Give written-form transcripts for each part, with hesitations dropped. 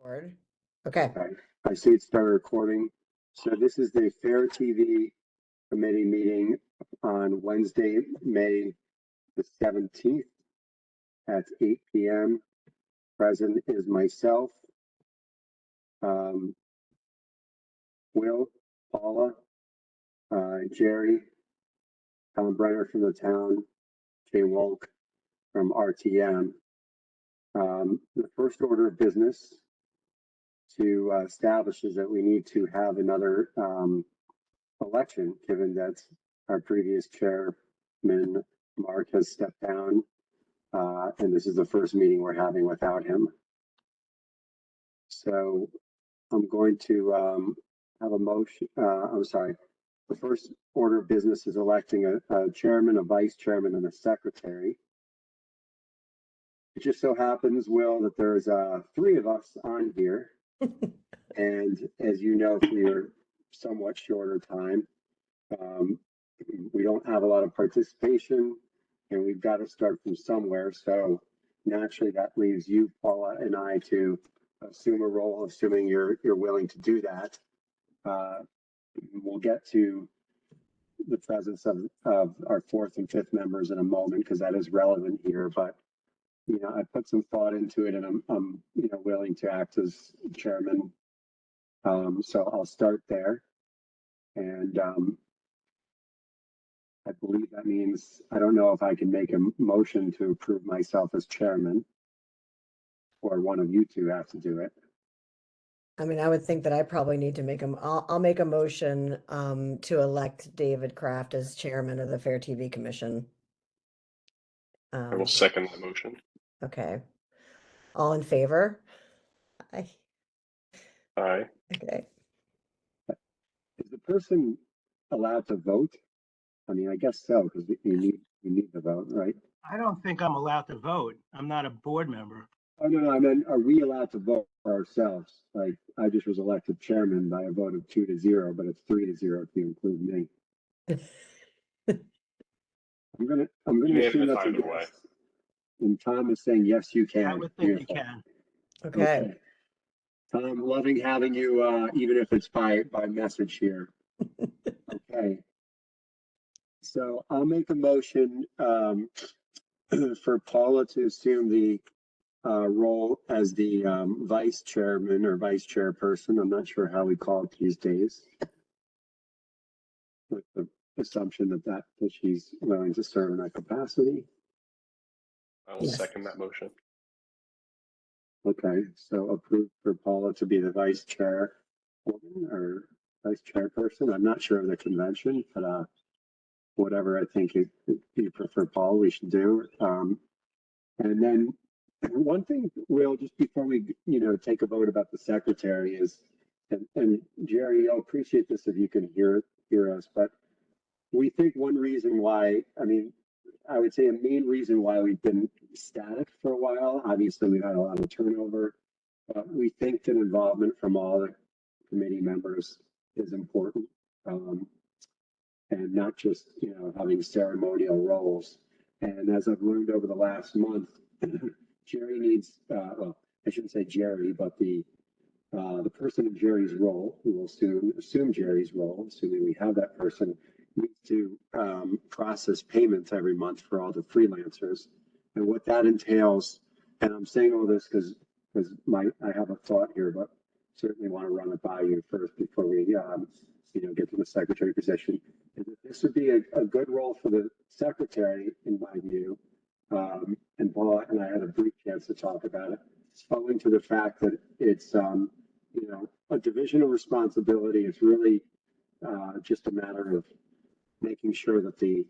Record. Okay. Okay, I see it started recording. So this is the FairTV Committee meeting on Wednesday, May the 17th at 8 p.m. Present is myself, Will, Paula, Jerry, Tom Brenner from the town, Jay Wolk from RTM. The first order of business to establish is that we need to have another election, given that our previous chairman, Mark, has stepped down, and this is the first meeting we're having without him. So I'm going to have a motion. I'm sorry. The first order of business is electing a chairman, a vice chairman, and a secretary. It just so happens, Will, that there's three of us on here. And as you know, for your somewhat shorter time, we don't have a lot of participation, and we've got to start from somewhere. So naturally, that leaves you, Paula, and I to assume a role, assuming you're willing to do that. We'll get to the presence of our fourth and fifth members in a moment, because that is relevant here. But you know, I put some thought into it, and I'm willing to act as chairman. So I'll start there, and I believe that means, I don't know if I can make a motion to approve myself as chairman, or one of you two have to do it. I mean, I would think that I probably need to make I'll make a motion to elect David Kraft as chairman of the Fair TV Commission. I will second that motion. Okay. All in favor? Aye. Aye. Okay. Is the person allowed to vote? I mean, I guess so, because you need to vote, right? I don't think I'm allowed to vote. I'm not a board member. Oh, no, I mean, are we allowed to vote for ourselves? Like, I just was elected chairman by a vote of 2-0, but it's 3-0 if you include me. I'm gonna assume that's a yes. And Tom is saying, yes, you can. I would think you can. Okay. Tom, loving having you, even if it's by message here. Okay. So I'll make a motion for Paula to assume the role as the vice chairman or vice chairperson. I'm not sure how we call it these days, with the assumption that she's willing to serve in that capacity. I will second that motion. Okay, so approved for Paula to be the vice chair woman or vice chairperson. I'm not sure of the convention, but whatever I think you prefer, Paul, we should do. And then one thing, Will, just before we take a vote about the secretary is, and Jerry, I'll appreciate this if you can hear us, but we think one reason why, I would say a main reason why we've been static for a while, obviously we've had a lot of turnover, but we think that involvement from all the committee members is important, and not just, having ceremonial roles. And as I've learned over the last month, Jerry needs, well, I shouldn't say Jerry, but the person in Jerry's role, who will soon assume Jerry's role, assuming we have that person, needs to process payments every month for all the freelancers. And what that entails, and I'm saying all this because I have a thought here, but certainly want to run it by you first before we get to the secretary position. This would be a good role for the secretary, in my view. And Paul and I had a brief chance to talk about it. It's owing to the fact that it's a division of responsibility. It's really just a matter of making sure that the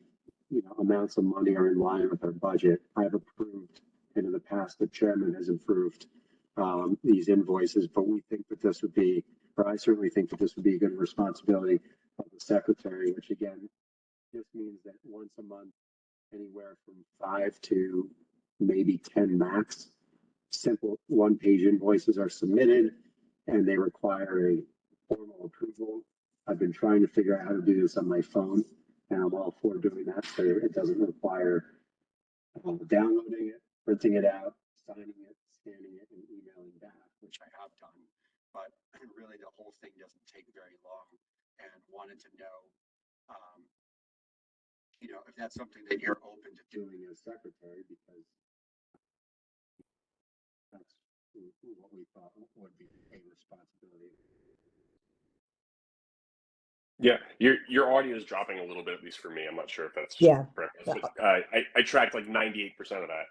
amounts of money are in line with our budget. I've approved, and in the past the chairman has approved these invoices, but we think that this would be, or I certainly think that this would be a good responsibility of the secretary, which again just means that once a month, anywhere from 5 to maybe 10 max, simple one-page invoices are submitted, and they require a formal approval. I've been trying to figure out how to do this on my phone, and I'm all for doing that, so it doesn't require downloading it, printing it out, signing it, scanning it, and emailing back, which I have done. really the whole thing doesn't take very long, and wanted to know, if that's something that you're open to doing as secretary, because that's what we thought would be a responsibility. Yeah, your audio is dropping a little bit, at least for me. I'm not sure if that's Yeah. correct, Yeah. but I tracked like 98% of that.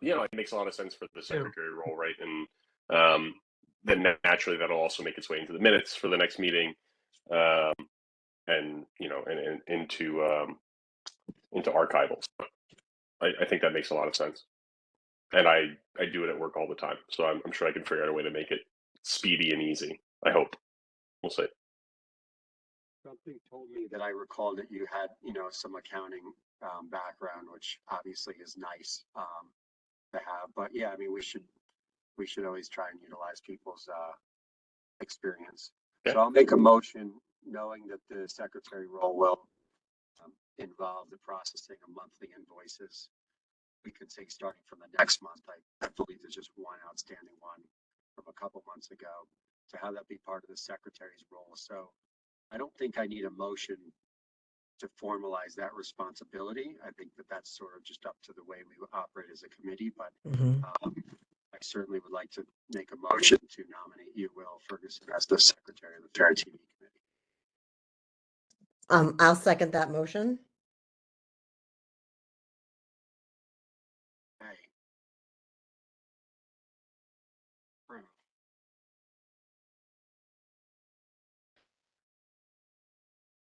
It makes a lot of sense for the secretary role, right? And then naturally that'll also make its way into the minutes for the next meeting, and into archivals. I think that makes a lot of sense, and I do it at work all the time, so I'm sure I can figure out a way to make it speedy and easy. I hope. We'll see. Something told me that I recall that you had, some accounting background, which obviously is nice to have. But yeah, I mean, we should always try and utilize people's experience. Yeah. So I'll make a motion, knowing that the secretary role will involve the processing of monthly invoices. We could say starting from the next month. I believe there's just one outstanding one from a couple months ago, to have that be part of the secretary's role. So I don't think I need a motion to formalize that responsibility. I think that that's sort of just up to the way we operate as a committee, but I certainly would like to make a motion to nominate you, Will Ferguson, as the secretary of the FairTV committee. I'll second that motion. Okay. Approved.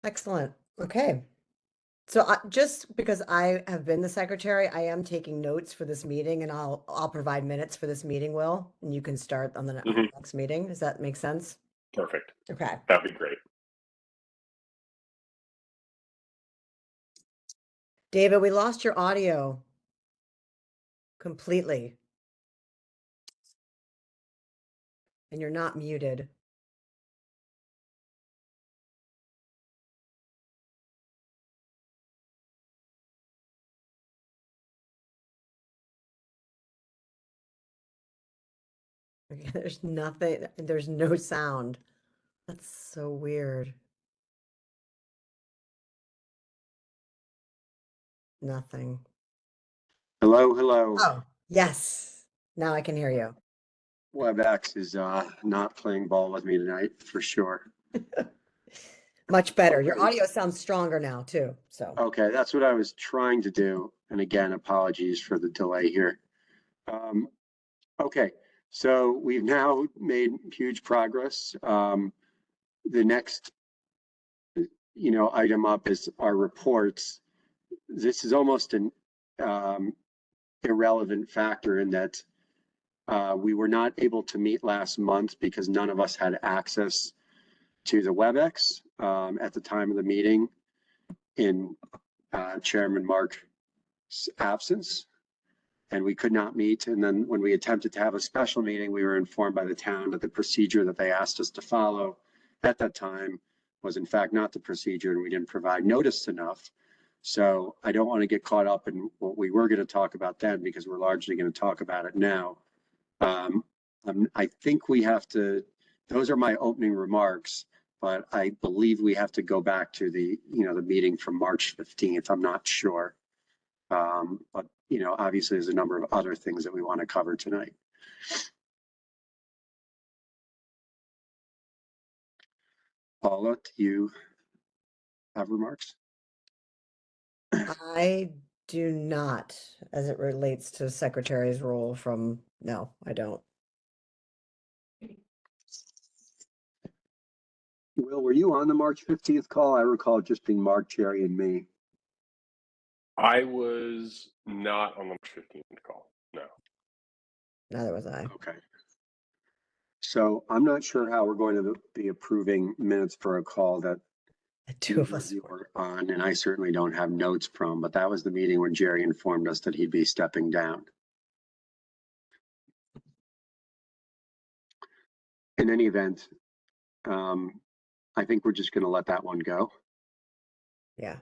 Excellent. Okay. So just because I have been the secretary, I am taking notes for this meeting, and I'll provide minutes for this meeting, Will, and you can start on the next meeting. Does that make sense? Perfect. Okay. That'd be great. David, we lost your audio completely. And you're not muted. Okay, there's nothing, there's no sound. That's so weird. Nothing. Hello, hello. Oh, yes. Now I can hear you. WebEx is not playing ball with me tonight, for sure. Much better. Your Okay. audio sounds stronger now too. So Okay, that's what I was trying to do. And again, apologies for the delay here. Okay, so we've now made huge progress. The next, item up is our reports. This is almost an irrelevant factor in that we were not able to meet last month because none of us had access to the WebEx at the time of the meeting in Chairman Mark's absence, and we could not meet. And then when we attempted to have a special meeting, we were informed by the town that the procedure that they asked us to follow at that time was in fact not the procedure, and we didn't provide notice enough. So I don't want to get caught up in what we were going to talk about then, because we're largely going to talk about it now. I think we have to, those are my opening remarks, but I believe we have to go back to the meeting from March 15th. I'm not sure. But obviously there's a number of other things that we want to cover tonight. Paula, do you have remarks? I do not, as it relates to secretary's role no, I don't. Will, were you on the March 15th call? I recall it just being Mark, Jerry, and me. I was not on the March 15th call. No. Neither was I. Okay. So I'm not sure how we're going to be approving minutes for a call that The two of us you were on, and I certainly don't have notes from, but that was the meeting when Jerry informed us that he'd be stepping down. In any event, I think we're just going to let that one go. Yeah.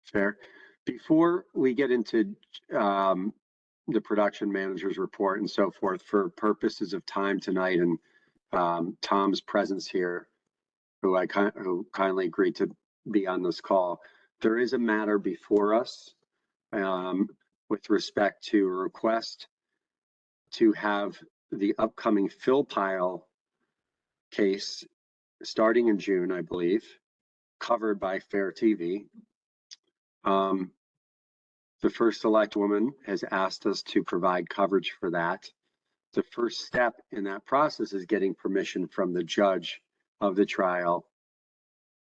Fair. Before we get into the production manager's report and so forth, for purposes of time tonight and Tom's presence here, who kindly agreed to be on this call. There is a matter before us with respect to a request to have the upcoming Phil Pyle case starting in June, I believe, covered by FairTV. The first select woman has asked us to provide coverage for that. The first step in that process is getting permission from the judge of the trial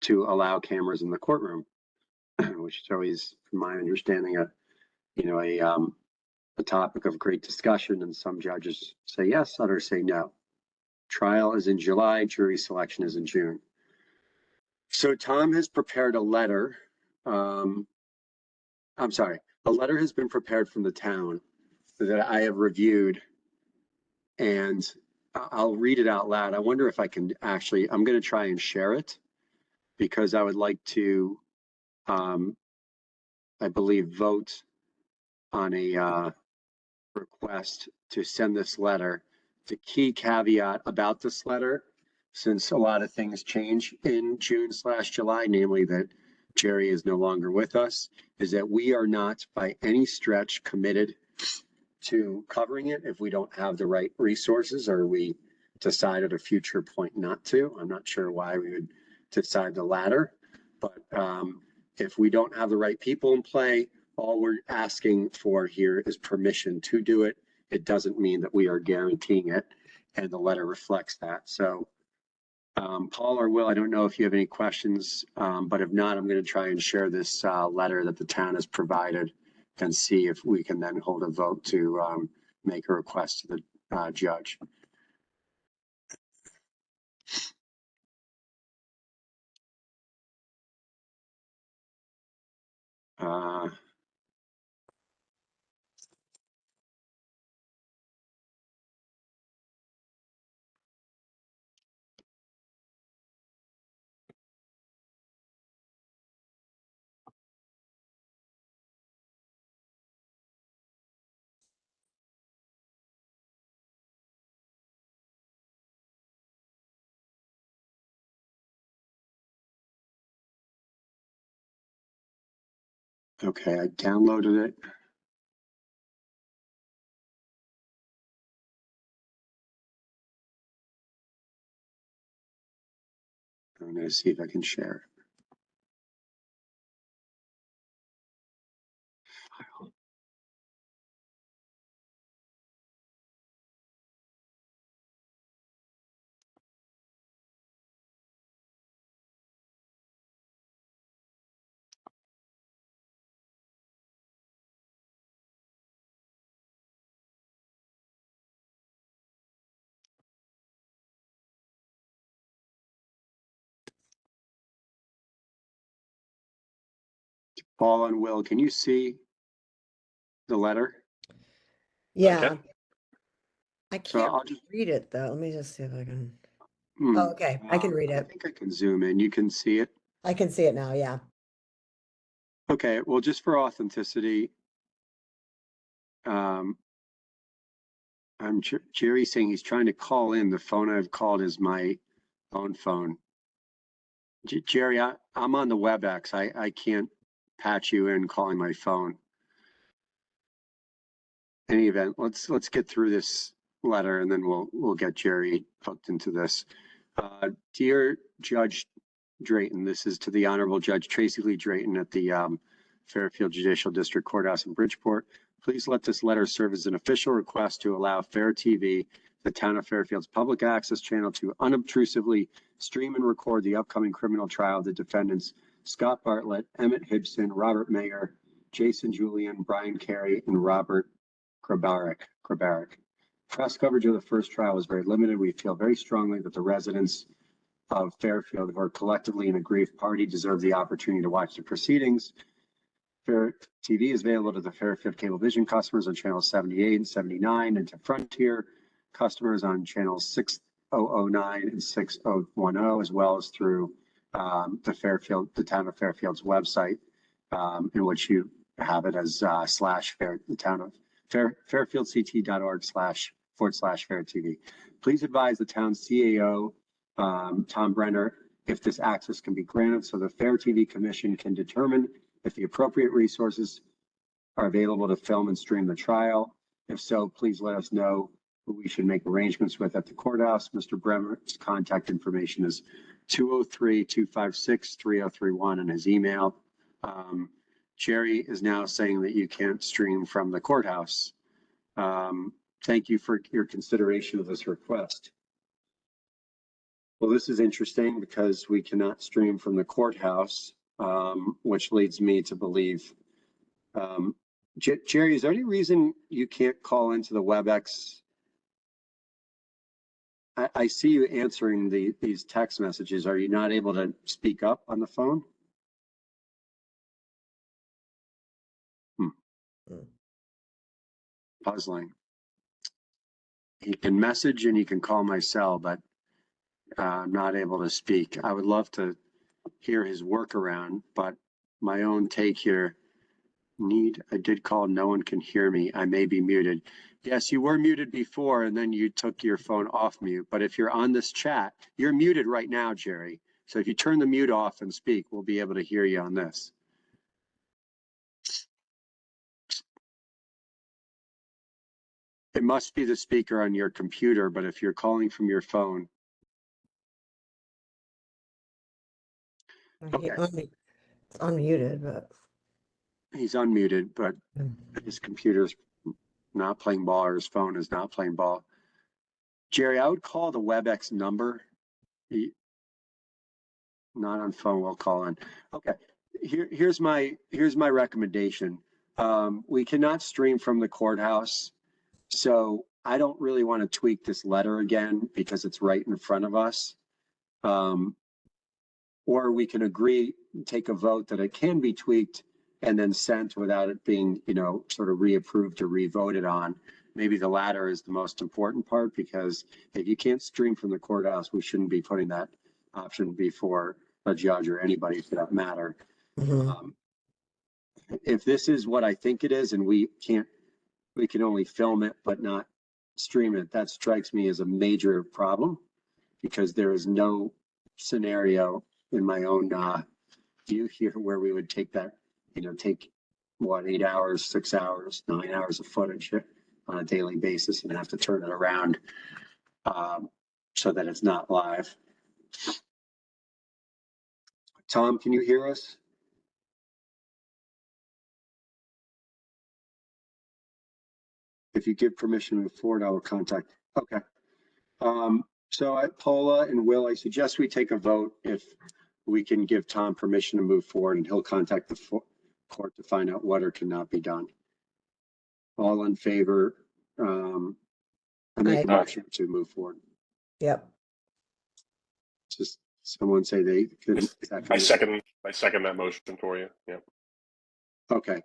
to allow cameras in the courtroom, which is always, from my understanding, a topic of great discussion. And some judges say yes, others say no. Trial is in July, jury selection is in June. So Tom has prepared a letter. A letter has been prepared from the town that I have reviewed, and I'll read it out loud. I wonder if I can actually, I'm going to try and share it because I would like to, I believe, vote on a request to send this letter. The key caveat about this letter, since a lot of things change in June/July, namely that Jerry is no longer with us, is that we are not by any stretch committed to covering it if we don't have the right resources, or we decide at a future point not to. I'm not sure why we would decide the latter, but if we don't have the right people in play, all we're asking for here is permission to do it. It doesn't mean that we are guaranteeing it, and the letter reflects that. So Paul or Will, I don't know if you have any questions, but if not, I'm going to try and share this letter that the town has provided and see if we can then hold a vote to make a request to the judge. Okay, I downloaded it. I'm going to see if I can share it. Paul and Will, can you see the letter? Yeah. Okay. I So can't I'll just read it though. Let me just see if I can. Oh, okay. I can read I it. think I can zoom in. You can see it. I can see it now. Yeah. Okay, well, just for authenticity, Jerry saying he's trying to call in. The phone I've called is my own phone. Jerry, I'm on the WebEx. I can't patch you in calling my phone. In any event, let's get through this letter and then we'll get Jerry hooked into this. Dear Judge Drayton, this is to the Honorable Judge Tracy Lee Drayton at the Fairfield Judicial District Courthouse in Bridgeport. Please let this letter serve as an official request to allow FairTV, the town of Fairfield's public access channel, to unobtrusively stream and record the upcoming criminal trial of the defendants Scott Bartlett, Emmett Hibson, Robert Mayer, Jason Julian, Brian Carey, and Robert Grabarek. Press coverage of the first trial was very limited. We feel very strongly that the residents of Fairfield, who are collectively an aggrieved party, deserve the opportunity to watch the proceedings. FairTV is available to the Fairfield Cablevision customers on channels 78 and 79, and to Frontier customers on channels 6009 and 6010, as well as through the town of Fairfield's website, in which you have it as /fairfieldct.org/ FairTV. Please advise the town CAO, Tom Brenner, if this access can be granted so the FairTV Commission can determine if the appropriate resources are available to film and stream the trial. If so, please let us know who we should make arrangements with at the courthouse. Mr. Bremer's contact information is 203-256-3031 and his email. Jerry is now saying that you can't stream from the courthouse. Thank you for your consideration of this request. Well, this is interesting because we cannot stream from the courthouse, which leads me to believe, Jerry, is there any reason you can't call into the WebEx? I see you answering these text messages. Are you not able to speak up on the phone? Puzzling. He can message and he can call my cell, but I'm not able to speak. I would love to hear his workaround, but my own take here, I did call, no one can hear me. I may be muted. Yes, you were muted before and then you took your phone off mute, but if you're on this chat, you're muted right now, Jerry. So if you turn the mute off and speak, we'll be able to hear you on this. It must be the speaker on your computer, but if you're calling from your phone. Okay. It's unmuted, but. He's unmuted, but his computer's not playing ball or his phone is not playing ball. Jerry, I would call the WebEx number. Not on phone, we'll call in. Okay, here's my recommendation. We cannot stream from the courthouse. So I don't really want to tweak this letter again because it's right in front of us. Or we can agree, take a vote that it can be tweaked and then sent without it being, sort of reapproved or re-voted on. Maybe the latter is the most important part because if you can't stream from the courthouse, we shouldn't be putting that option before a judge or anybody for that matter. Mm-hmm. If this is what I think it is and we can only film it but not stream it, that strikes me as a major problem because there is no scenario in my own view here where we would take that, take what, 8 hours, 6 hours, 9 hours of footage on a daily basis and have to turn it around so that it's not live. Tom, can you hear us? If you give permission to move forward, I will contact. Okay. So Paula and Will, I suggest we take a vote if we can give Tom permission to move forward and he'll contact the court to find out what or cannot be done. All in favor, I make a motion to move forward. Yep. Just someone say they could. I second that motion for you. Yeah. Okay.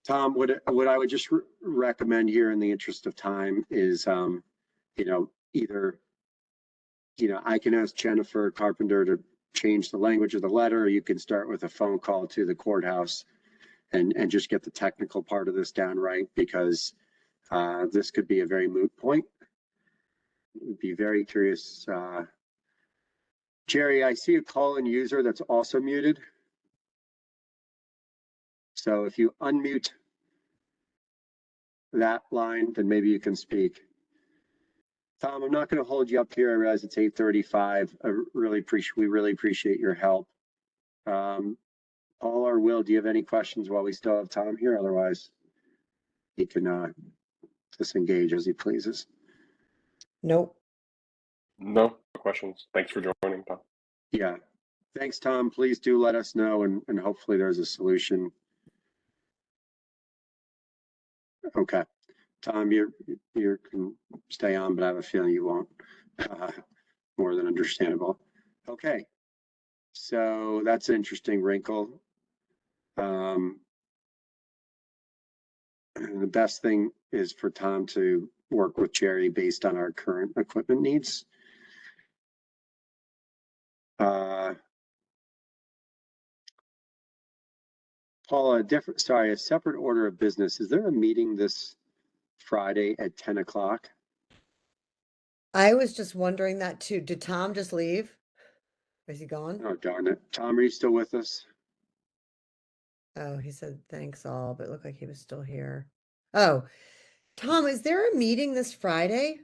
Tom, what I would just recommend here in the interest of time is, either, I can ask Jennifer Carpenter to change the language of the letter, or you can start with a phone call to the courthouse and just get the technical part of this down right, because this could be a very moot point. I'd be very curious. Jerry, I see a call-in user that's also muted. So if you unmute that line, then maybe you can speak. Tom, I'm not going to hold you up here. I realize it's 8:35. We really appreciate your help. Paul or Will, do you have any questions while we still have Tom here? Otherwise, he can disengage as he pleases. Nope. No questions. Thanks for joining, Tom. Yeah. Thanks, Tom. Please do let us know, and hopefully there's a solution. Okay. Tom, you can stay on, but I have a feeling you won't. More than understandable. Okay. So that's an interesting wrinkle. And the best thing is for Tom to work with Jerry based on our current equipment needs. Paula, a separate order of business. Is there a meeting this Friday at 10 o'clock. I was just wondering that too. Did Tom just leave? Is he gone? Oh, darn it. Tom, are you still with us? Oh, he said thanks all, but it looked like he was still here. Oh, Tom, is there a meeting this Friday?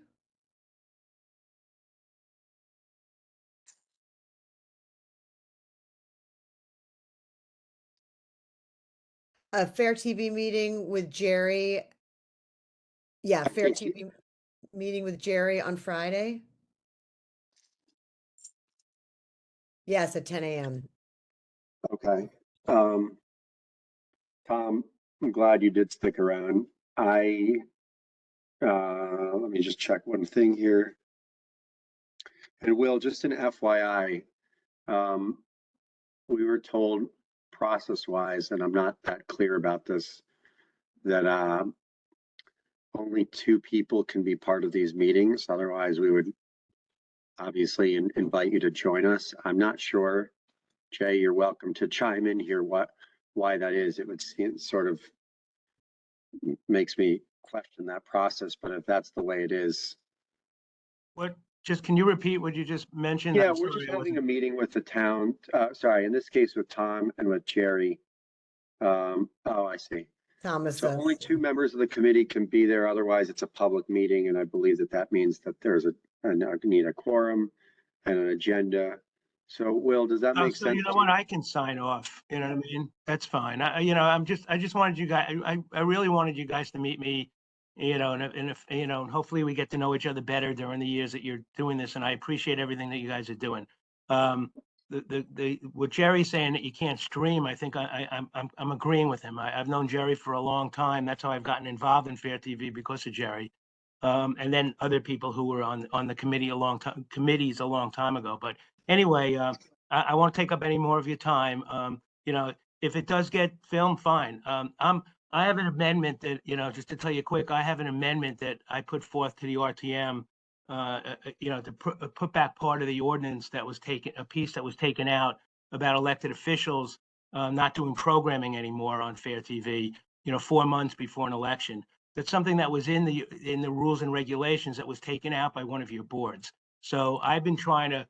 A Fair TV meeting with Jerry? Yeah, I Fair think TV meeting with Jerry on Friday? Yes, at 10 a.m. Okay. Tom, I'm glad you did stick around. Let me just check one thing here. And Will, just an FYI, we were told process-wise, and I'm not that clear about this, that only 2 people can be part of these meetings. Otherwise, we would obviously invite you to join us. I'm not sure. Jay, you're welcome to chime in here why that is. It would seem sort of makes me question that process, but if that's the way it is. Can you repeat what you just mentioned? Yeah, I'm we're sorry, just I having wasn't- a meeting with the town, sorry, in this case with Tom and with Jerry. Oh, I see. Thomas So says. only 2 members of the committee can be there, otherwise it's a public meeting, and I believe that means that there's need a quorum and an agenda. So Will, does that Oh, make so sense you know to what? you? I can sign off. You know what I mean? That's fine. I just wanted you guys, I really wanted you guys to meet me, and if, and hopefully we get to know each other better during the years that you're doing this. And I appreciate everything that you guys are doing. What Jerry's saying that you can't stream, I think I'm agreeing with him. I've known Jerry for a long time. That's how I've gotten involved in Fair TV, because of Jerry. And then other people who were on the committees a long time ago. But anyway, I won't take up any more of your time. If it does get filmed, fine. I have an amendment that, just to tell you quick, I have an amendment that I put forth to the RTM, to put back part of the ordinance that was a piece that was taken out about elected officials not doing programming anymore on Fair TV, 4 months before an election. That's something that was in the rules and regulations that was taken out by one of your boards. So I've been trying to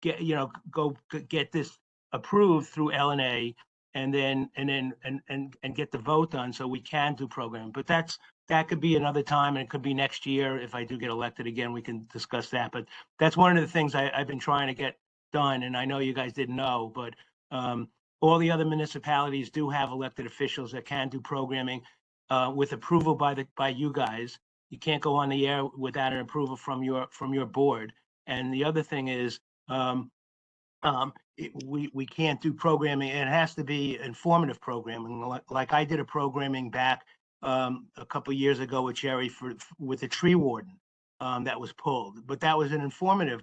get this approved through LNA and get the vote done so we can do programming. But that could be another time, and it could be next year. If I do get elected again, we can discuss that. But that's one of the things I've been trying to get done. And I know you guys didn't know, but all the other municipalities do have elected officials that can do programming with approval by you guys. You can't go on the air without an approval from your board. And the other thing is, we can't do programming. It has to be informative programming. Like I did a programming back a couple of years ago with Jerry with a tree warden that was pulled, but that was an informative.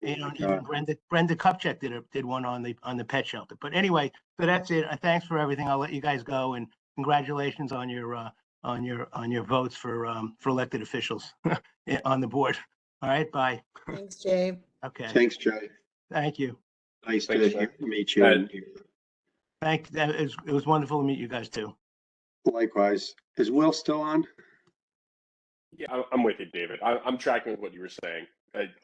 Even Brenda Kupchak did one on the pet shelter. But anyway, so that's it. Thanks for everything. I'll let you guys go, and congratulations on your votes for elected officials on the board. All right, bye. Thanks, Jay. Okay. Thanks, Jay. Thank you. Nice Thanks, to Jay. meet you. It was wonderful to meet you guys too. Likewise. Is Will still on? Yeah, I'm with you, David. I'm tracking with what you were saying.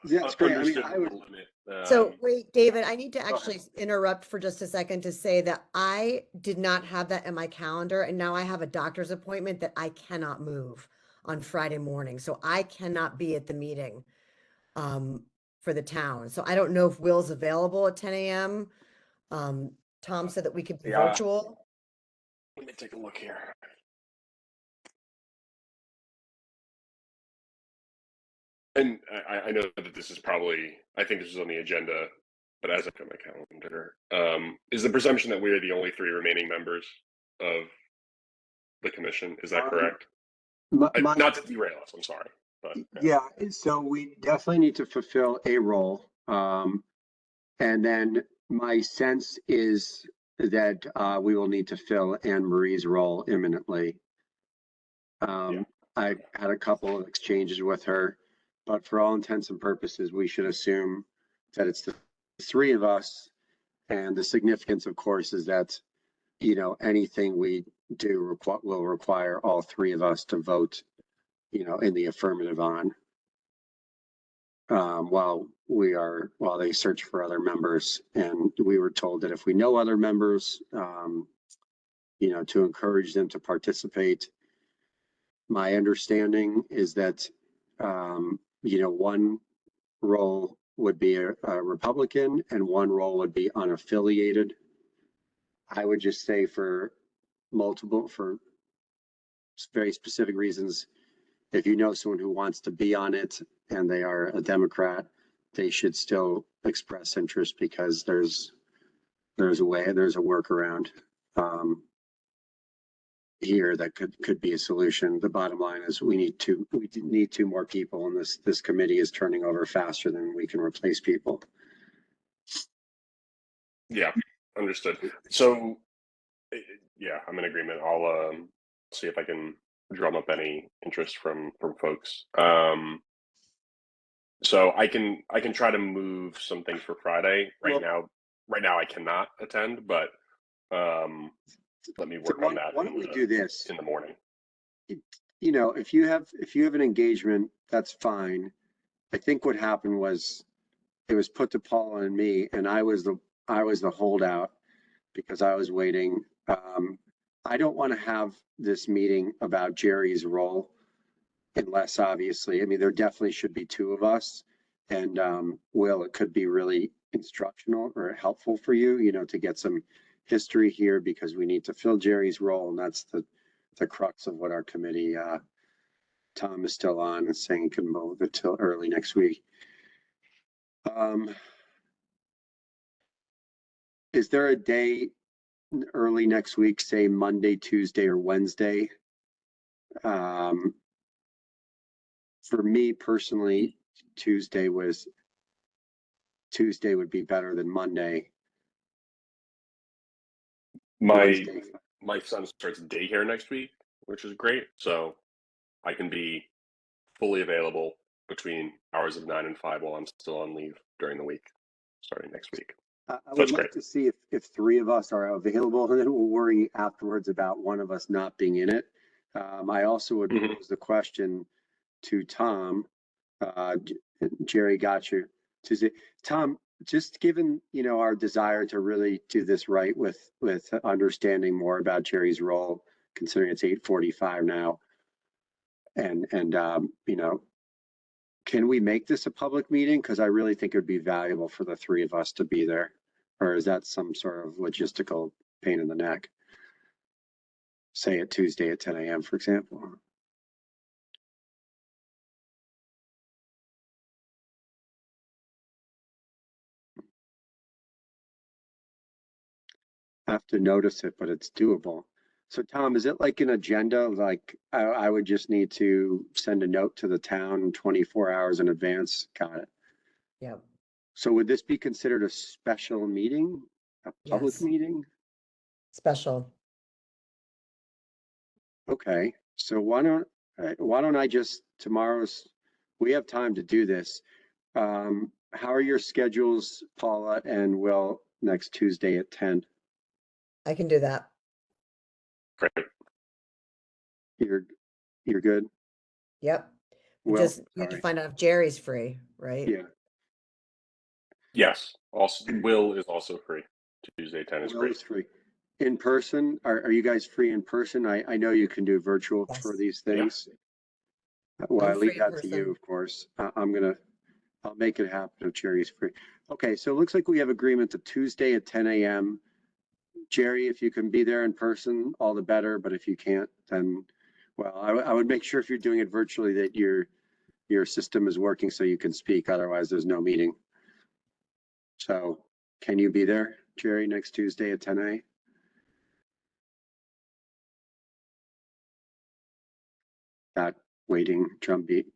That's great. I mean, Understood I would. the limit. So wait, David, I need to Go actually interrupt for just a second to say that I did not have that in my calendar, and now I have a doctor's appointment that I cannot move on Friday morning. So I cannot be at the meeting for the town. So I don't know if Will's available at 10 a.m. Tom said that we could be Yeah. virtual. Let me take a look here. And I know that this is probably, I think this is on the agenda, but as I look at my calendar, is the presumption that we are the only 3 remaining members of the commission? Is that correct? Not to derail us, I'm sorry. But Yeah, so we definitely need to fulfill a role. And then my sense is that we will need to fill Anne Marie's role imminently. I had a couple of exchanges with her, but for all intents and purposes, we should assume that it's the 3 of us. And the significance, of course, is that, anything we will require all three of us to vote, in the affirmative on. While they search for other members. And we were told that if we know other members, to encourage them to participate. My understanding is that, one role would be a Republican and one role would be unaffiliated. I would just say for very specific reasons, if you know someone who wants to be on it and they are a Democrat, they should still express interest because there's a workaround here that could be a solution. The bottom line is we need two more people, and this committee is turning over faster than we can replace people. Yeah, understood. So, yeah, I'm in agreement. I'll see if I can drum up any interest from folks. So I can try to move some things for Friday. Right now I cannot attend, but let me work on that. Why don't we do this in the morning? If you have an engagement, that's fine. I think what happened was it was put to Paula and me, and I was the holdout because I was waiting. I don't want to have this meeting about Jerry's role unless obviously, there definitely should be two of us. And it could be really instructional or helpful for you, to get some history here because we need to fill Jerry's role. And that's the crux of what our committee, Tom is still on and saying he can move it till early next week. Is there a day early next week, say Monday, Tuesday, or Wednesday? For me personally, Tuesday would be better than Monday. My son starts daycare next week, which is great. So I can be fully available between hours of 9 and 5 while I'm still on leave during the week, starting next week. I would like to see if three of us are available, and then we'll worry afterwards about one of us not being in it. I also would pose the question to Tom. Jerry got you. Tuesday. Tom, just given our desire to really do this right with understanding more about Jerry's role, considering it's 8:45 now, and can we make this a public meeting? Because I really think it would be valuable for the three of us to be there. Or is that some sort of logistical pain in the neck? Say it Tuesday at 10 a.m., for example. I have to notice it, but it's doable. So Tom, is it like an agenda? Like I would just need to send a note to the town 24 hours in advance. Got it. Yep. So would this be considered a special meeting, a public Yes. meeting? Special. Okay. So why don't I just we have time to do this. How are your schedules, Paula and Will, next Tuesday at 10? I can do that. Great. You're good? Yep. You Well, have to find out if Jerry's free, right? yeah. Yes. Also, Will is also free. Tuesday 10 is Will great. is free. In person, are you guys free in person? I know you can do virtual for these things. Yeah. Well, I leave that to you, of course. I'll make it happen if Jerry's free. Okay, so it looks like we have agreement to Tuesday at 10 a.m. Jerry, if you can be there in person, all the better. But if you can't, then, well, I would make sure if you're doing it virtually that your system is working so you can speak. Otherwise, there's no meeting. So can you be there, Jerry, next Tuesday at 10 a.m.? That waiting drumbeat.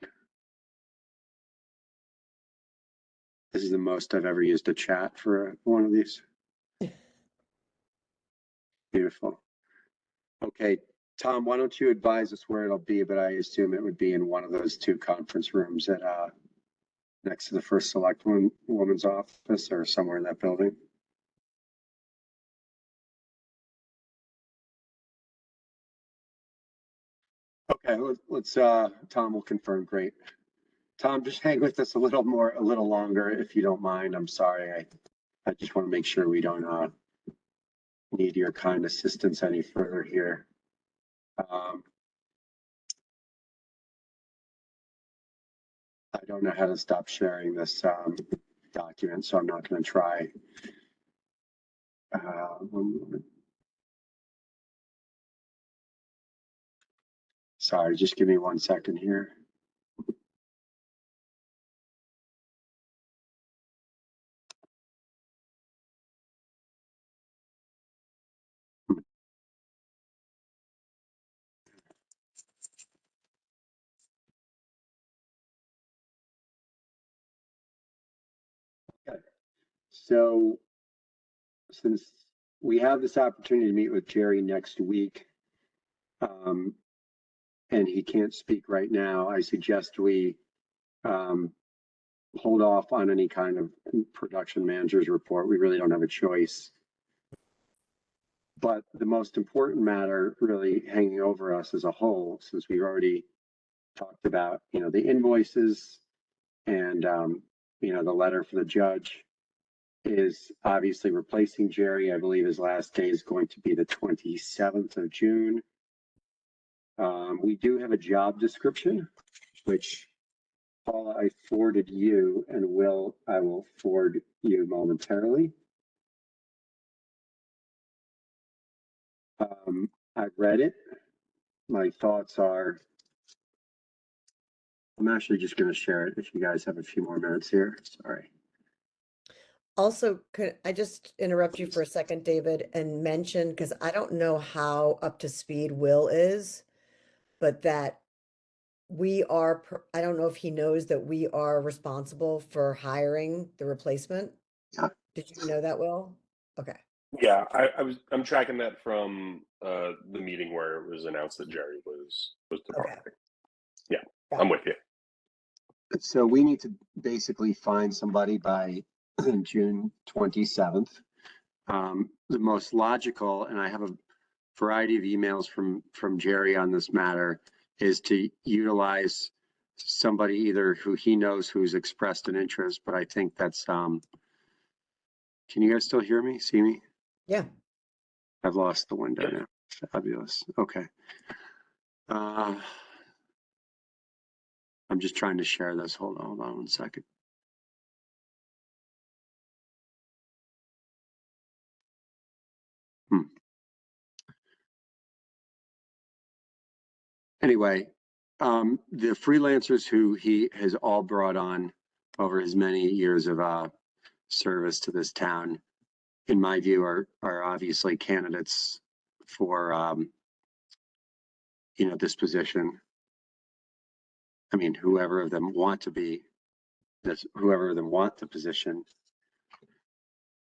This is the most I've ever used a chat for one of these. Beautiful. Okay, Tom, why don't you advise us where it'll be, but I assume it would be in one of those two conference rooms at next to the first select woman's office or somewhere in that building. Okay, let's Tom will confirm. Great. Tom, just hang with us a little longer if you don't mind. I'm sorry. I just want to make sure we don't need your kind assistance any further here. I don't know how to stop sharing this document, so I'm not going to try. 1 moment. Sorry, just give me 1 second here. Okay. So since we have this opportunity to meet with Jerry next week, and he can't speak right now, I suggest we hold off on any kind of production manager's report. We really don't have a choice. But the most important matter really hanging over us as a whole, since we've already talked about, the invoices and, the letter for the judge, is obviously replacing Jerry. I believe his last day is going to be the 27th of June. We do have a job description, which Paula, I forwarded you, and I will forward you momentarily. I've read it. My thoughts are, I'm actually just going to share it if you guys have a few more minutes here. Sorry. Also, could I just interrupt you for a second, David, and mention, because I don't know how up to speed Will is, but that I don't know if he knows that we are responsible for hiring the replacement. Yeah. Did you know that, Will? Okay. Yeah, I'm tracking that from the meeting where it was announced that Jerry was departing. Okay. Yeah, Got I'm it. with you. So we need to basically find somebody by June 27th. The most logical, and I have a variety of emails from Jerry on this matter, is to utilize somebody either who he knows who's expressed an interest, but I think that's, can you guys still hear me, see me? Yeah. I've lost the window Yeah. now. Fabulous. Okay. I'm just trying to share this. Hold on 1 second. Anyway, the freelancers who he has all brought on over his many years of service to this town, in my view, are obviously candidates for this position. I mean, whoever of them want to be this, whoever of them want the position.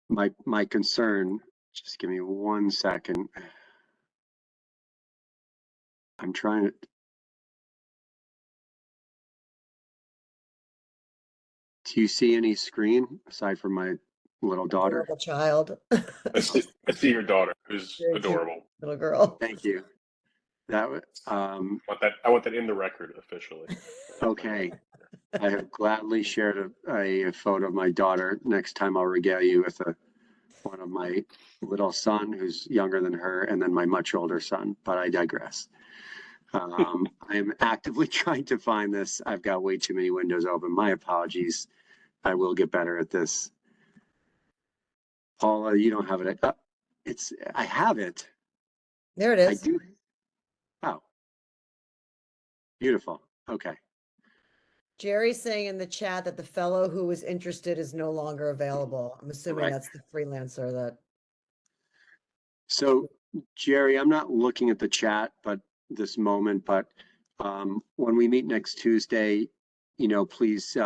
My concern, just give me 1 second. I'm trying to. Do you see any screen aside from my little daughter? Adorable child. I see your daughter, who's Very cute adorable. little girl. Thank you. That I want that in the record officially. okay. I have gladly shared a photo of my daughter. Next time I'll regale you with one of my little son who's younger than her, and then my much older son, but I digress. I am actively trying to find this. I've got way too many windows open. My apologies. I will get better at this. Paula, you don't have it. I have it. There it I is. do. Oh, beautiful. Okay. Jerry's saying in the chat that the fellow who was interested is no longer available. I'm assuming Right. that's the freelancer that. So, Jerry, I'm not looking at the chat, but this moment, but when we meet next Tuesday, please,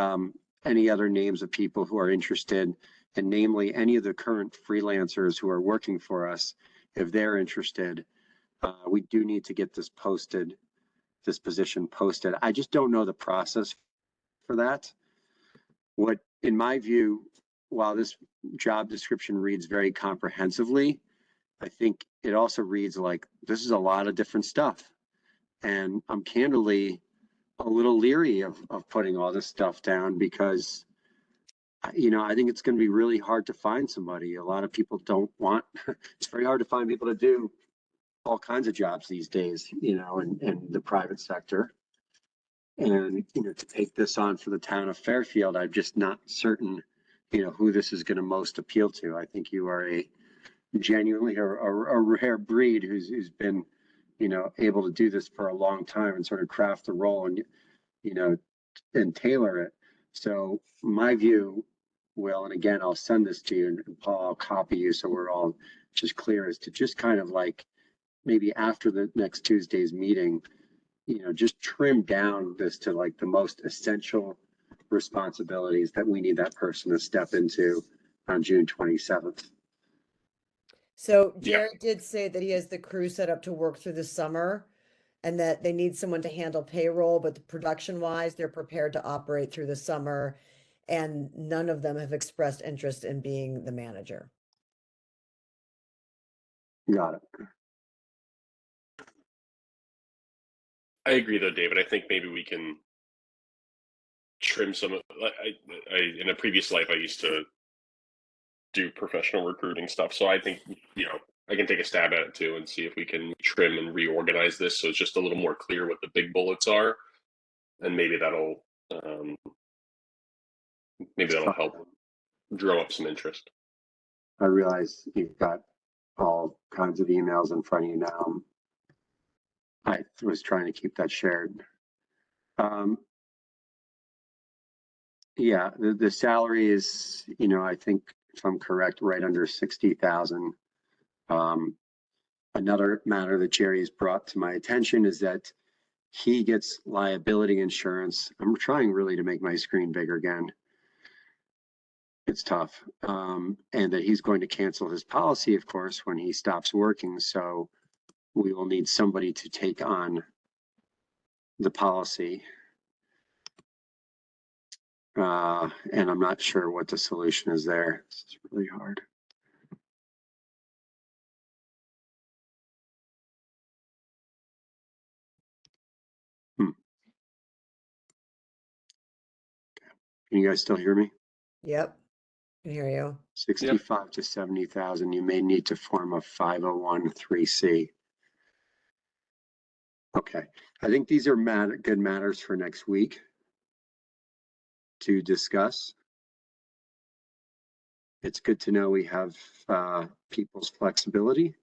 any other names of people who are interested, and namely any of the current freelancers who are working for us, if they're interested, we do need to get this position posted. I just don't know the process for that. What, in my view, while this job description reads very comprehensively, I think it also reads like this is a lot of different stuff. And I'm candidly a little leery of putting all this stuff down because, you know, I think it's going to be really hard to find somebody. A lot of people don't want, it's very hard to find people to do all kinds of jobs these days, you know, in the private sector. And, you know, to take this on for the town of Fairfield, I'm just not certain, you know, who this is going to most appeal to. I think you are a genuinely a rare breed who's been, you know, able to do this for a long time and sort of craft the role and, you know, and tailor it. So my view, Will, and again, I'll send this to you, and Paul, I'll copy you so we're all just clear, is to just kind of like maybe after the next Tuesday's meeting, you know, just trim down this to like the most essential responsibilities that we need that person to step into on June 27th. So Yeah. Jared did say that he has the crew set up to work through the summer and that they need someone to handle payroll, but the production wise, they're prepared to operate through the summer. And none of them have expressed interest in being the manager. Got it. I agree though, David. I think maybe we can trim some of, in a previous life, I used to do professional recruiting stuff. So I think, you know, I can take a stab at it too and see if we can trim and reorganize this so it's just a little more clear what the big bullets are. And maybe that'll help drum up some interest. I realize you've got all kinds of emails in front of you now. I was trying to keep that shared. Yeah, the salary is, you know, I think if I'm correct, right under 60,000. Another matter that Jerry's brought to my attention is that he gets liability insurance. I'm trying really to make my screen bigger again. It's tough. And that he's going to cancel his policy, of course, when he stops working. So we will need somebody to take on the policy. And I'm not sure what the solution is there. It's really hard. Can you guys still hear me? Yep, I can hear you. 65 to 70,000, you may need to form a 501(c). Okay, I think these are good matters for next week to discuss. It's good to know we have people's flexibility.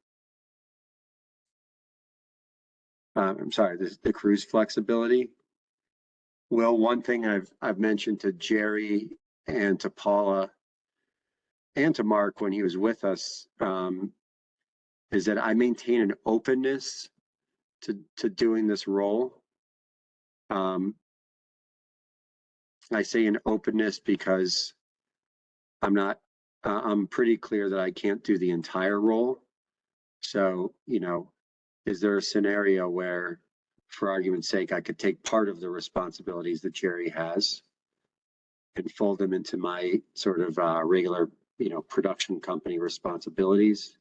I'm sorry, the crew's flexibility. Well, one thing I've mentioned to Jerry and to Paula and to Mark when he was with us is that I maintain an openness to doing this role. I say an openness because I'm pretty clear that I can't do the entire role. So, you know, is there a scenario where, for argument's sake, I could take part of the responsibilities that Jerry has and fold them into my sort of regular, you know, production company responsibilities?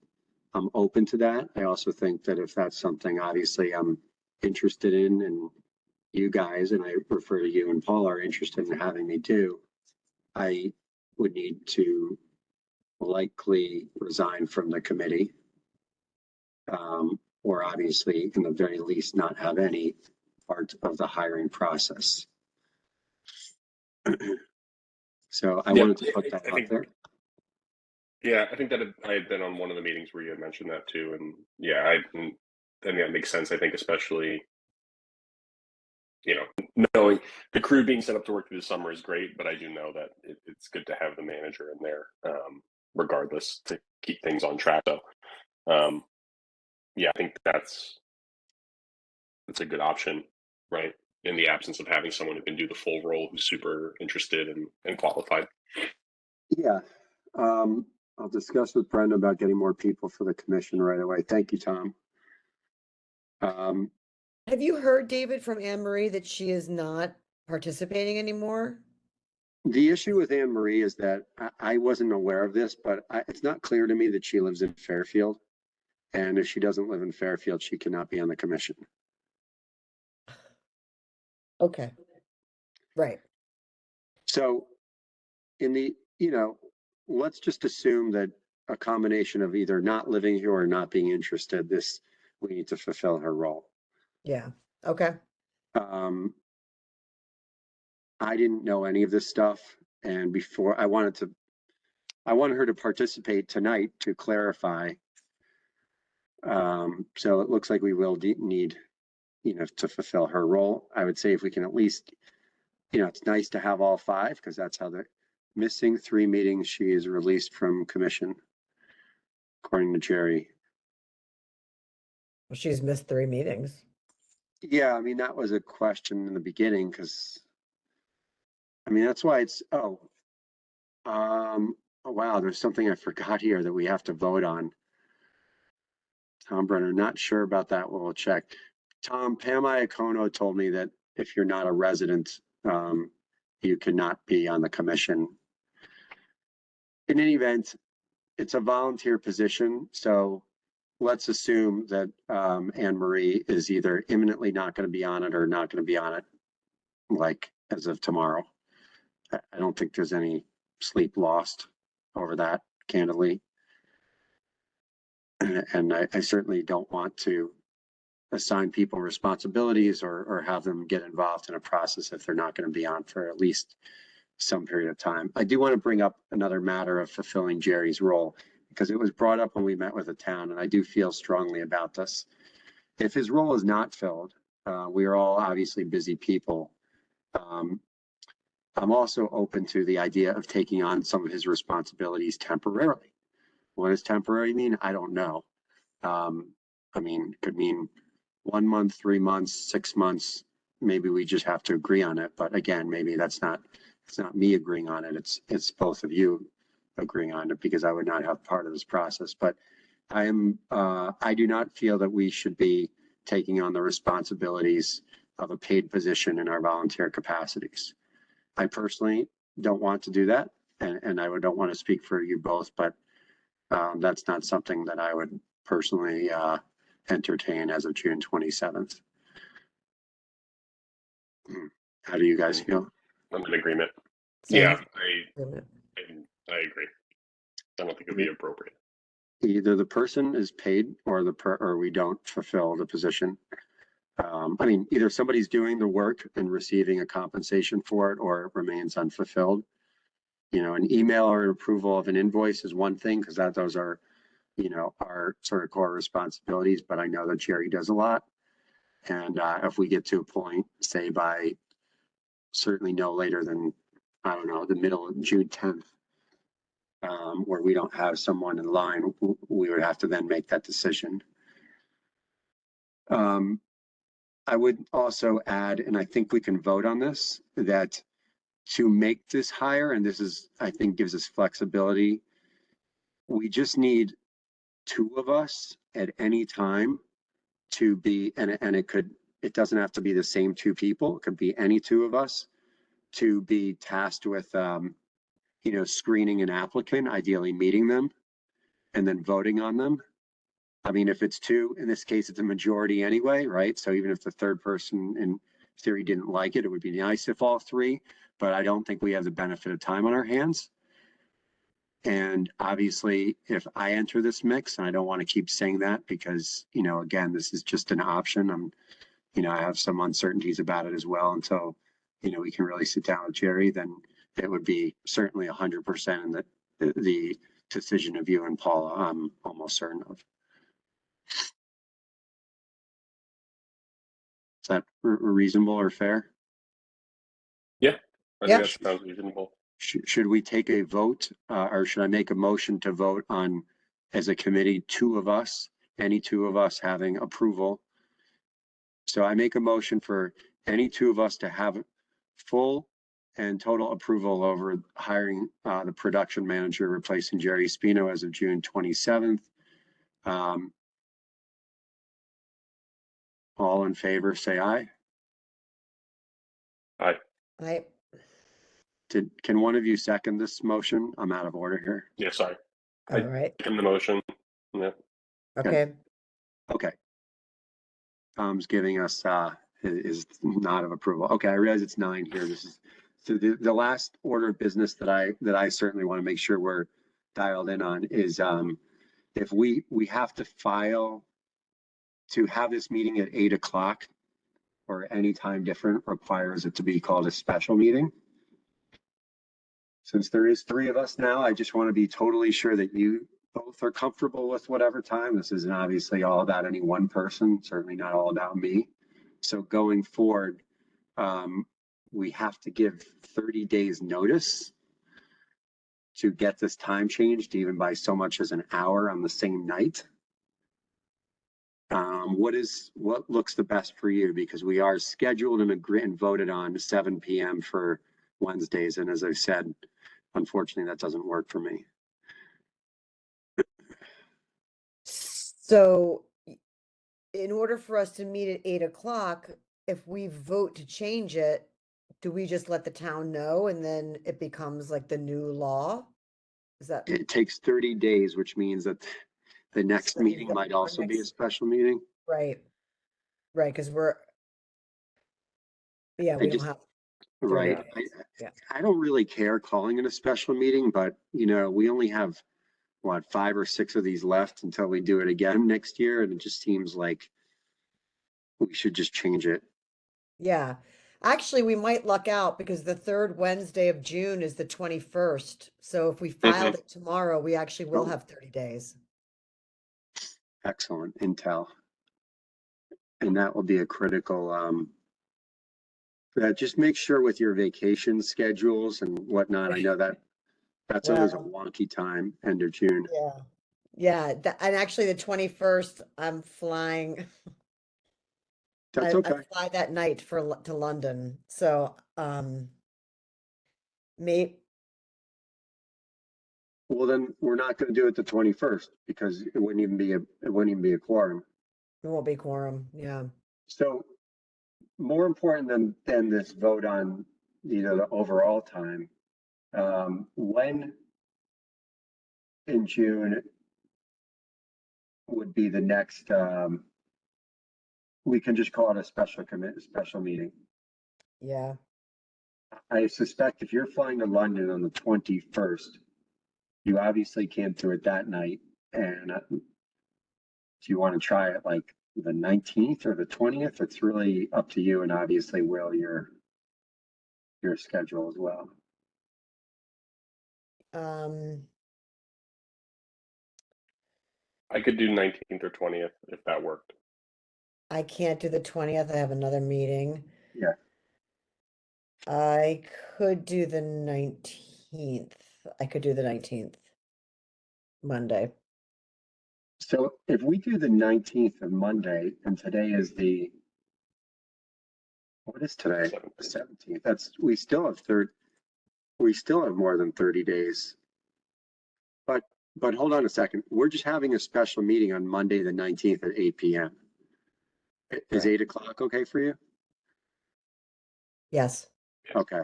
I'm open to that. I also think that if that's something obviously I'm interested in, and you guys, and I refer to you and Paul, are interested in having me do, I would need to likely resign from the committee, or obviously, in the very least, not have any part of the hiring process. So I wanted to put that out there. Yeah, I think that I had been on one of the meetings where you had mentioned that too, and yeah, I mean that makes sense. I think especially, you know, knowing the crew being set up to work through the summer is great, but I do know that it's good to have the manager in there, regardless, to keep things on track. So, yeah, I think that's a good option, right? In the absence of having someone who can do the full role, who's super interested and qualified. Yeah. I'll discuss with Brenda about getting more people for the commission right away. Thank you, Tom. Have you heard, David, from Anne Marie that she is not participating anymore? The issue with Anne Marie is that I wasn't aware of this, but it's not clear to me that she lives in Fairfield. And if she doesn't live in Fairfield, she cannot be on the commission. Okay. Right. So in the, let's just assume that a combination of either not living here or not being interested, we need to fulfill her role. Yeah. Okay. Um, I didn't know any of this stuff, and before I wanted her to participate tonight to clarify. So it looks like we will need, to fulfill her role. I would say if we can at least, it's nice to have all 5 because that's how the missing 3 meetings she is released from commission, according to Jerry. Well, she's missed 3 meetings. Yeah, I mean, that was a question in the beginning because, I mean, that's why oh, wow, there's something I forgot here that we have to vote on. Tom Brenner, not sure about that. We'll check. Pam Iacono told me that if you're not a resident, you cannot be on the commission. In any event, it's a volunteer position, so let's assume that Anne Marie is either imminently not going to be on it or not going to be on it, like as of tomorrow. I don't think there's any sleep lost over that, candidly. And I certainly don't want to assign people responsibilities or have them get involved in a process if they're not going to be on for at least some period of time. I do want to bring up another matter of fulfilling Jerry's role because it was brought up when we met with the town, and I do feel strongly about this. If his role is not filled, we are all obviously busy people. I'm also open to the idea of taking on some of his responsibilities temporarily. What does temporary mean? I don't know. I mean, it could mean 1 month, 3 months, 6 months. Maybe we just have to agree on it. But again, maybe it's not me agreeing on it. It's both of you agreeing on it because I would not have part of this process. But I do not feel that we should be taking on the responsibilities of a paid position in our volunteer capacities. I personally don't want to do that. And I don't want to speak for you both, but that's not something that I would personally entertain as of June 27th. How do you guys feel? I'm in agreement. Same. Yeah, Agreement. I agree. I don't think it'd be appropriate. Either the person is paid or or we don't fulfill the position. I mean, either somebody's doing the work and receiving a compensation for it or it remains unfulfilled. An email or an approval of an invoice is one thing because those are, our sort of core responsibilities. But I know that Jerry does a lot. And if we get to a point, say by certainly no later than, I don't know, the middle of June 10th, where we don't have someone in line, we would have to then make that decision. I would also add, and I think we can vote on this, that to make this higher, and this is, I think, gives us flexibility, we just need 2 of us at any time to be, and it doesn't have to be the same 2 people. It could be any 2 of us to be tasked with, screening an applicant, ideally meeting them and then voting on them. I mean, if it's 2, in this case, it's a majority anyway, right? So even if the third person in theory didn't like it, it would be nice if all 3, but I don't think we have the benefit of time on our hands. And obviously, if I enter this mix, and I don't want to keep saying that because, again, this is just an option. I have some uncertainties about it as well until, we can really sit down with Jerry, then it would be certainly 100% in the decision of you and Paula, I'm almost certain of. Is that reasonable or fair? Yeah, I Yeah. think that sounds reasonable. Should we take a vote or should I make a motion to vote on, as a committee, 2 of us, any 2 of us having approval? So I make a motion for any 2 of us to have full and total approval over hiring the production manager replacing Jerry Spino as of June 27th. All in favor, say aye. Aye. I Can one of you second this motion? I'm out of order here. Yeah, sorry. all right. Second the motion. Yeah. Okay. Okay. Tom's giving us is not of approval. Okay, I realize it's 9 here. This is, so the last order of business that I certainly want to make sure we're dialed in on is, if we have to file to have this meeting at 8 o'clock or any time different requires it to be called a special meeting. Since there is 3 of us now, I just want to be totally sure that you both are comfortable with whatever time. This isn't obviously all about any one person, certainly not all about me. So going forward, we have to give 30 days notice to get this time changed, even by so much as an hour on the same night. What looks the best for you? Because we are scheduled and agreed and voted on 7 p.m. for Wednesdays. And as I said, unfortunately, that doesn't work for me. So in order for us to meet at 8 o'clock, if we vote to change it, do we just let the town know and then it becomes like the new law? Is that? It takes 30 days, which means that the next So meeting might also be a special meeting. Right. Right, because we're, yeah, we don't have. 30 Right. days. Yeah. I don't really care calling it a special meeting, but we only have what, 5 or 6 of these left until we do it again next year. And it just seems like we should just change it. Yeah. Actually, we might luck out because the third Wednesday of June is the 21st. So if we filed it tomorrow, we actually will have 30 days. Excellent intel. And that will be a critical, just make sure with your vacation schedules and whatnot. I know that's always a wonky time, end of June. Yeah. Yeah. And actually the 21st, I'm flying. That's I okay. fly that night to London. So, maybe. Well, then we're not going to do it the 21st because it wouldn't even be a quorum. It won't be quorum. Yeah. So more important than this vote on, the overall time, when in June would be the next, we can just call it a special meeting. Yeah. I suspect if you're flying to London on the 21st, you obviously can't do it that night. And do you want to try it like the 19th or the 20th? It's really up to you, and obviously Will, your schedule as well. I could do 19th or 20th if that worked. I can't do the 20th. I have another meeting. Yeah. I could do the 19th. I could do the 19th. Monday. So if we do the 19th of Monday, and today is what is today? The 17th. We still have more than 30 days. But hold on a second. We're just having a special meeting on Monday, the 19th at 8 p.m. Is 8 o'clock okay for you? Yes. Okay.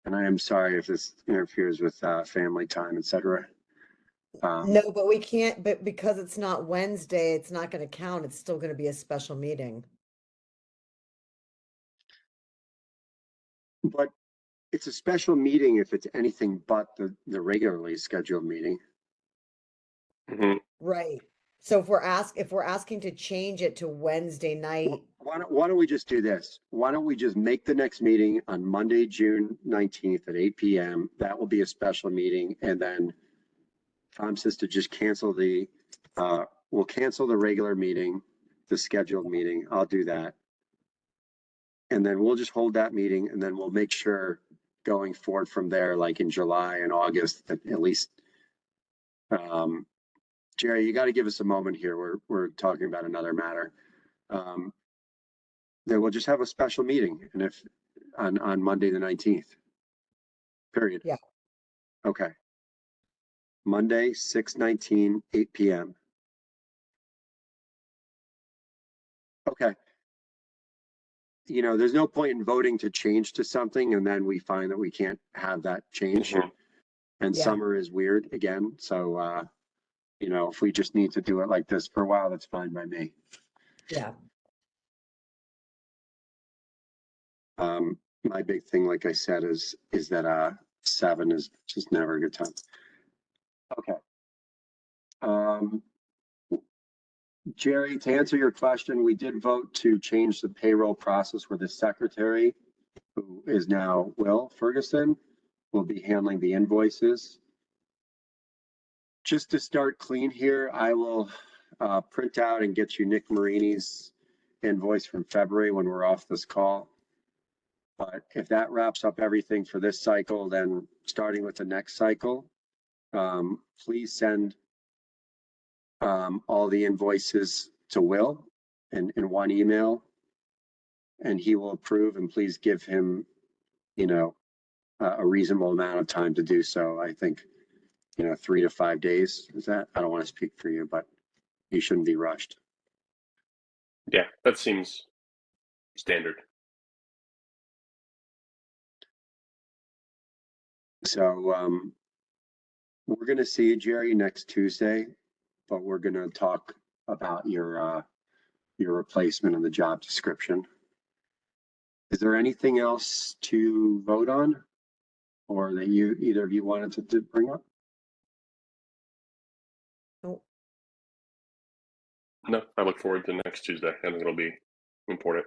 And I am sorry if this interferes with family time, etc. No, but we can't, but because it's not Wednesday, it's not going to count. It's still going to be a special meeting. But it's a special meeting if it's anything but the regularly scheduled meeting. Mm-hmm. Right. So if we're asking to change it to Wednesday night. Why don't we just do this? Why don't we just make the next meeting on Monday, June 19th at 8 p.m. That will be a special meeting. And then Tom says to just cancel we'll cancel the regular meeting, the scheduled meeting. I'll do that. And then we'll just hold that meeting, and then we'll make sure going forward from there, like in July and August, that at least, Jerry, you got to give us a moment here. We're talking about another matter. Then we'll just have a special meeting, and if on Monday the 19th. Period. Yeah. Okay. Monday, 6/19, 8 p.m. Okay. There's no point in voting to change to something and then we find that we can't have that change. Mm-hmm. And Yeah. summer is weird again. So, if we just need to do it like this for a while, that's fine by me. Yeah. My big thing, like I said, is that 7 is just never a good time. Okay. Jerry, to answer your question, we did vote to change the payroll process where the secretary, who is now Will Ferguson, will be handling the invoices. Just to start clean here, I will print out and get you Nick Marini's invoice from February when we're off this call. But if that wraps up everything for this cycle, then starting with the next cycle, please send all the invoices to Will in one email, and he will approve, and please give him, a reasonable amount of time to do so. I think, 3 to 5 days. Is that, I don't want to speak for you, but you shouldn't be rushed. Yeah, that seems standard. So we're going to see you, Jerry, next Tuesday, but we're going to talk about your replacement and the job description. Is there anything else to vote on, or that either of you wanted to bring up? Nope. No, I look forward to next Tuesday. I think it'll be important.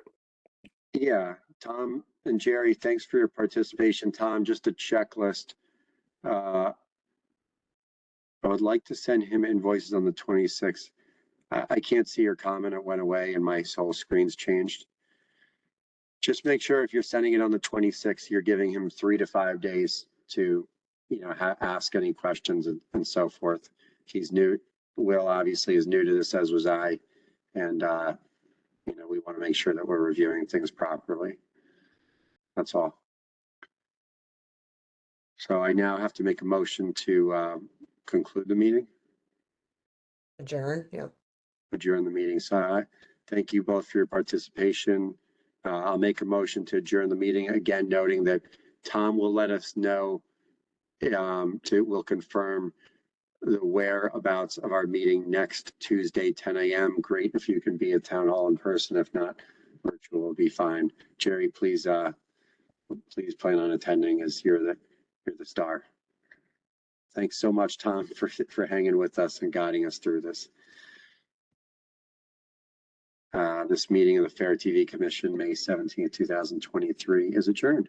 Yeah, Tom and Jerry, thanks for your participation. Tom, just a checklist. I would like to send him invoices on the 26th. I can't see your comment. It went away and my whole screen's changed. Just make sure if you're sending it on the 26th, you're giving him 3 to 5 days to, ask any questions and so forth. He's new. Will obviously is new to this, as was I. And, we want to make sure that we're reviewing things properly. That's all. So I now have to make a motion to conclude the meeting, Adjourn. Yep. adjourn the meeting. So I thank you both for your participation. I'll make a motion to adjourn the meeting, again noting that Tom will let us know, we'll confirm the whereabouts of our meeting next Tuesday, 10 a.m. Great if you can be at town hall in person. If not, virtual will be fine. Jerry, please plan on attending, as you're the star. Thanks so much, Tom, for hanging with us and guiding us through this. This meeting of the FairTV Commission, May 17, 2023, is adjourned.